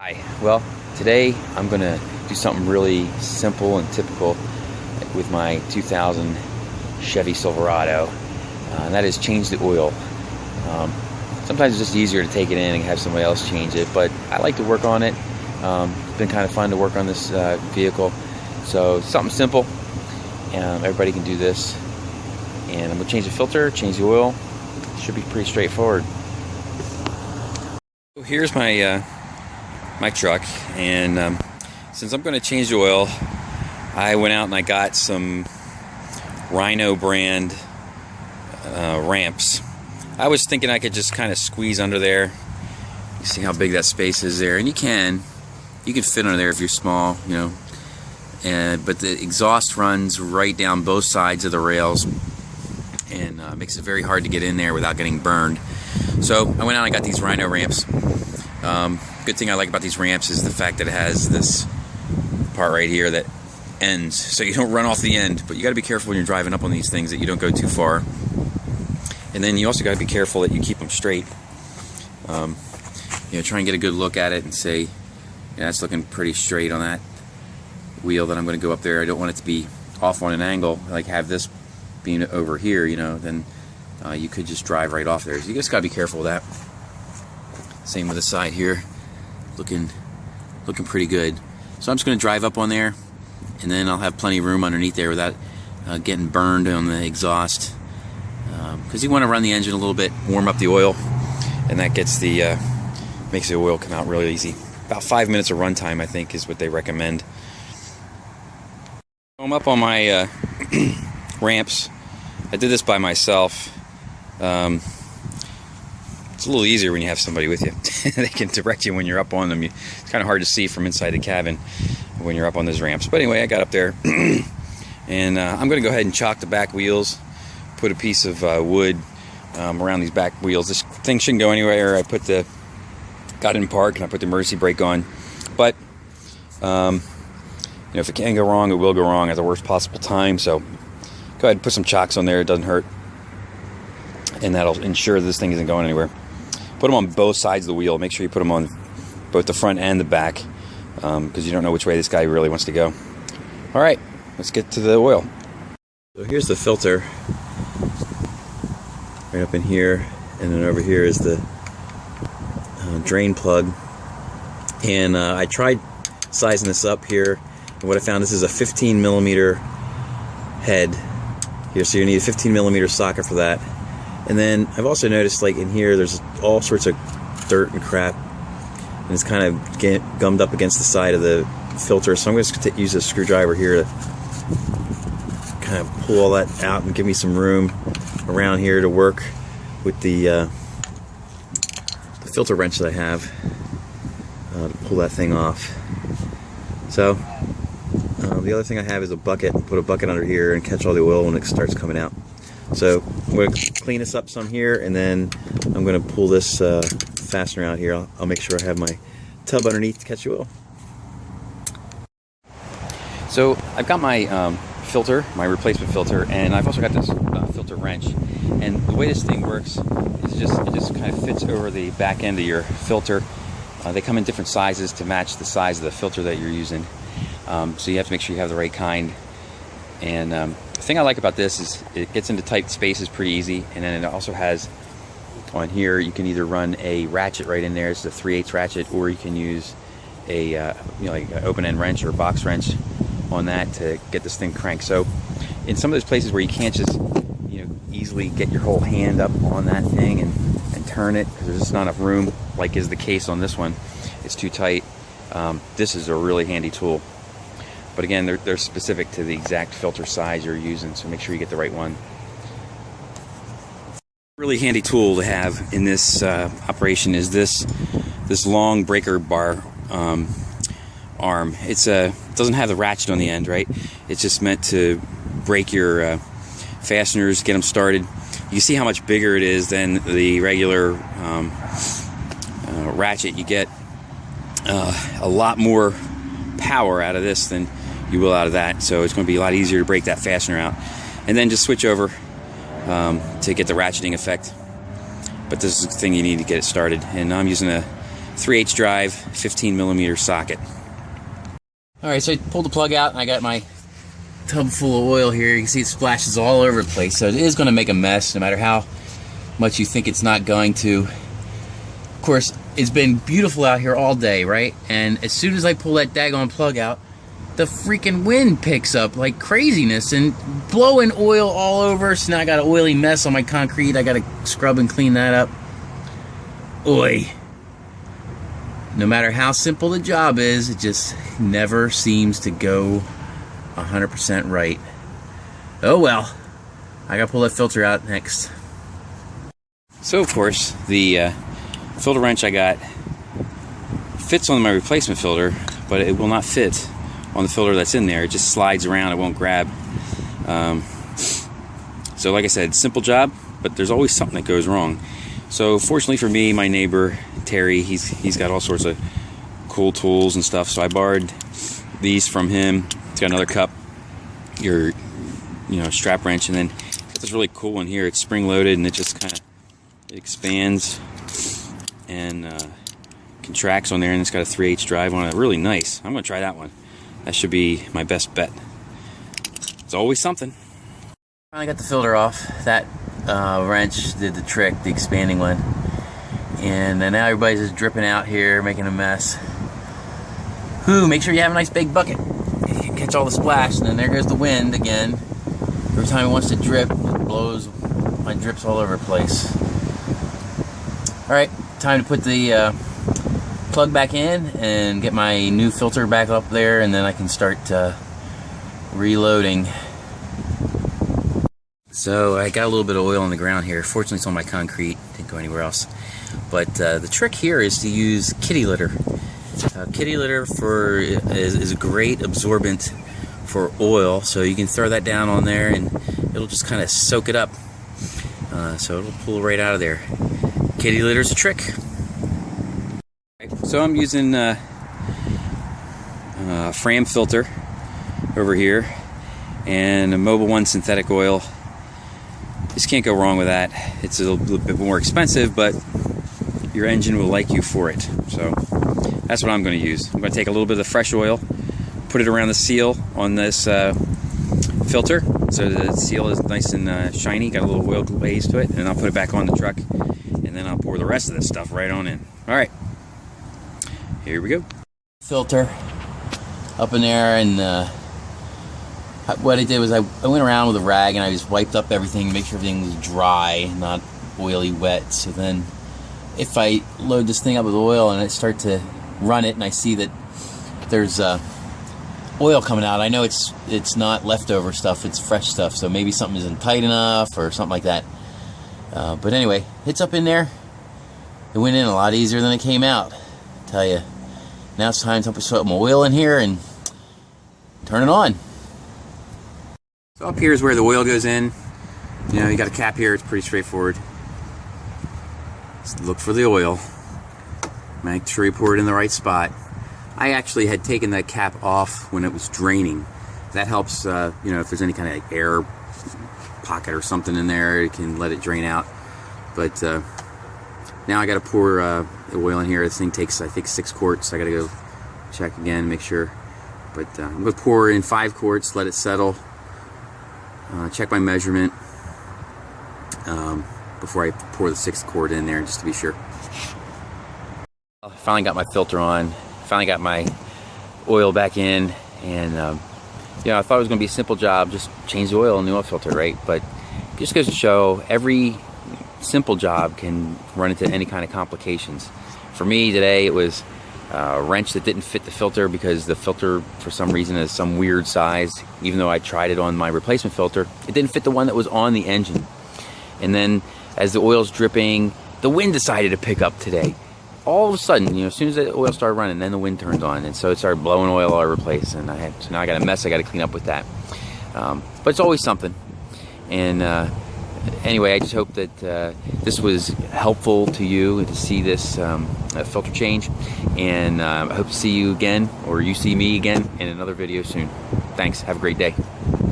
Hi, well, today I'm going to do something really simple and typical with my 2000 Chevy Silverado, and that is change the oil. Sometimes it's just easier to take it in and have somebody else change it, but I like to work on it. It's been kind of fun to work on this vehicle, so something simple. Everybody can do this, and I'm going to change the filter, change the oil. Should be pretty straightforward. So here's my truck, and since I'm going to change the oil, I went out and I got some Rhino brand ramps. I was thinking I could just kind of squeeze under there. You see how big that space is there, and you can fit under there if you're small, you know. But the exhaust runs right down both sides of the rails, and makes it very hard to get in there without getting burned. So I went out and I got these Rhino ramps. Good thing I like about these ramps is the fact that it has this part right here that ends, so you don't run off the end. But you got to be careful when you're driving up on these things that you don't go too far. And then you also got to be careful that you keep them straight. Try and get a good look at it and say, yeah, that's looking pretty straight on that wheel that I'm going to go up there. I don't want it to be off on an angle, like have this being over here, then you could just drive right off there. So you just got to be careful with that. Same with the side here, looking pretty good. So I'm just going to drive up on there, and then I'll have plenty of room underneath there without getting burned on the exhaust. Because you want to run the engine a little bit, warm up the oil, and that gets makes the oil come out really easy. About 5 minutes of run time, I think, is what they recommend. I'm up on my ramps. I did this by myself. It's a little easier when you have somebody with you. They can direct you when you're up on them. It's kind of hard to see from inside the cabin when you're up on those ramps. But anyway, I got up there, and I'm going to go ahead and chalk the back wheels, put a piece of wood around these back wheels. This thing shouldn't go anywhere. I got it in park, and I put the emergency brake on. But if it can go wrong, it will go wrong at the worst possible time. So go ahead and put some chocks on there. It doesn't hurt, and that'll ensure this thing isn't going anywhere. Put them on both sides of the wheel. Make sure you put them on both the front and the back, because you don't know which way this guy really wants to go. All right, let's get to the oil. So here's the filter right up in here, and then over here is the drain plug. And I tried sizing this up here, and what I found, this is a 15 millimeter head here, so you need a 15 millimeter socket for that. And then I've also noticed, like in here, there's all sorts of dirt and crap, and it's kind of gummed up against the side of the filter. So I'm going to use a screwdriver here to kind of pull all that out and give me some room around here to work with the filter wrench that I have to pull that thing off. So the other thing I have is a bucket. Put a bucket under here and catch all the oil when it starts coming out. So I'm going to clean this up some here, and then I'm going to pull this fastener out here. I'll make sure I have my tub underneath to catch the oil. So I've got my filter, my replacement filter, and I've also got this filter wrench. And the way this thing works is it just kind of fits over the back end of your filter. They come in different sizes to match the size of the filter that you're using. So you have to make sure you have the right kind. And the thing I like about this is it gets into tight spaces pretty easy, and then it also has on here, you can either run a ratchet right in there. It's a 3/8 ratchet, or you can use a like an open end wrench or box wrench on that to get this thing cranked. So in some of those places where you can't just easily get your whole hand up on that thing and turn it, because there's just not enough room, like is the case on this one, it's too tight, this is a really handy tool. But again, they're specific to the exact filter size you're using, so make sure you get the right one. Really handy tool to have in this operation is this long breaker bar arm. It doesn't have the ratchet on the end, right? It's just meant to break your fasteners, get them started. You see how much bigger it is than the regular ratchet. You get a lot more power out of this than you will out of that, so it's going to be a lot easier to break that fastener out. And then just switch over to get the ratcheting effect. But this is the thing you need to get it started, and I'm using a 3/8 drive, 15mm socket. Alright, so I pulled the plug out and I got my tub full of oil here. You can see it splashes all over the place, so it is going to make a mess no matter how much you think it's not going to. Of course, it's been beautiful out here all day, right? And as soon as I pull that daggone plug out, the freaking wind picks up like craziness and blowing oil all over. So now I got an oily mess on my concrete. I got to scrub and clean that up. Oi. No matter how simple the job is, it just never seems to go 100% right. Oh well. I got to pull that filter out next. So of course, the filter wrench I got fits on my replacement filter, but it will not fit on the filter that's in there. It just slides around, it won't grab. So like I said, simple job, but there's always something that goes wrong. So fortunately for me, my neighbor Terry, he's got all sorts of cool tools and stuff, so I borrowed these from him. It's got another cup, your strap wrench, and then it's got this really cool one here. It's spring loaded and it just kind of expands and contracts on there, and it's got a 3/8 drive on it. Really nice. I'm gonna try that one. That should be my best bet. It's always something. Finally got the filter off. That wrench did the trick, the expanding one. And now everybody's just dripping out here, making a mess. Whew, make sure you have a nice big bucket. You can catch all the splash, and then there goes the wind again. Every time it wants to drip, it blows my drips all over the place. Alright, time to put the plug back in and get my new filter back up there, and then I can start reloading. So I got a little bit of oil on the ground here. Fortunately it's on my concrete, didn't go anywhere else. But the trick here is to use kitty litter. Kitty litter is a great absorbent for oil, so you can throw that down on there and it'll just kind of soak it up. So it'll pull right out of there. Kitty litter's a trick. So I'm using a Fram filter over here and a Mobil 1 synthetic oil. Just can't go wrong with that. It's a little bit more expensive, but your engine will like you for it. So that's what I'm going to use. I'm going to take a little bit of the fresh oil, put it around the seal on this filter, so the seal is nice and shiny, got a little oil glaze to it, and I'll put it back on the truck, and then I'll pour the rest of this stuff right on in. Alright, here we go. Filter up in there, and what I did was I went around with a rag and I just wiped up everything, make sure everything was dry, not oily wet. So then if I load this thing up with oil and I start to run it and I see that there's oil coming out, I know it's not leftover stuff, it's fresh stuff, so maybe something isn't tight enough or something like that. But anyway, it's up in there. It went in a lot easier than it came out, I tell you. Now it's time to put some oil in here and turn it on. So up here is where the oil goes in. You got a cap here, it's pretty straightforward. Just look for the oil. Make sure you pour it in the right spot. I actually had taken that cap off when it was draining. That helps, if there's any kind of air pocket or something in there, it can let it drain out. But now I got to pour the oil in here. This thing takes, I think, 6 quarts. I got to go check again, make sure. But I'm going to pour in 5 quarts, let it settle. Check my measurement before I pour the 6th quart in there, just to be sure. I finally got my filter on. Finally got my oil back in, and I thought it was going to be a simple job, just change the oil in the oil filter, right? But it just goes to show every simple job can run into any kind of complications. For me today, it was a wrench that didn't fit the filter because the filter for some reason is some weird size. Even though I tried it on my replacement filter, it didn't fit the one that was on the engine. And then as the oil's dripping, the wind decided to pick up today. All of a sudden, as soon as the oil started running, then the wind turned on, and so it started blowing oil all over the place. And so now I got a mess I got to clean up with that. But it's always something. And anyway, I just hope that this was helpful to you to see this filter change, and I hope to see you again, or you see me again in another video soon. Thanks. Have a great day.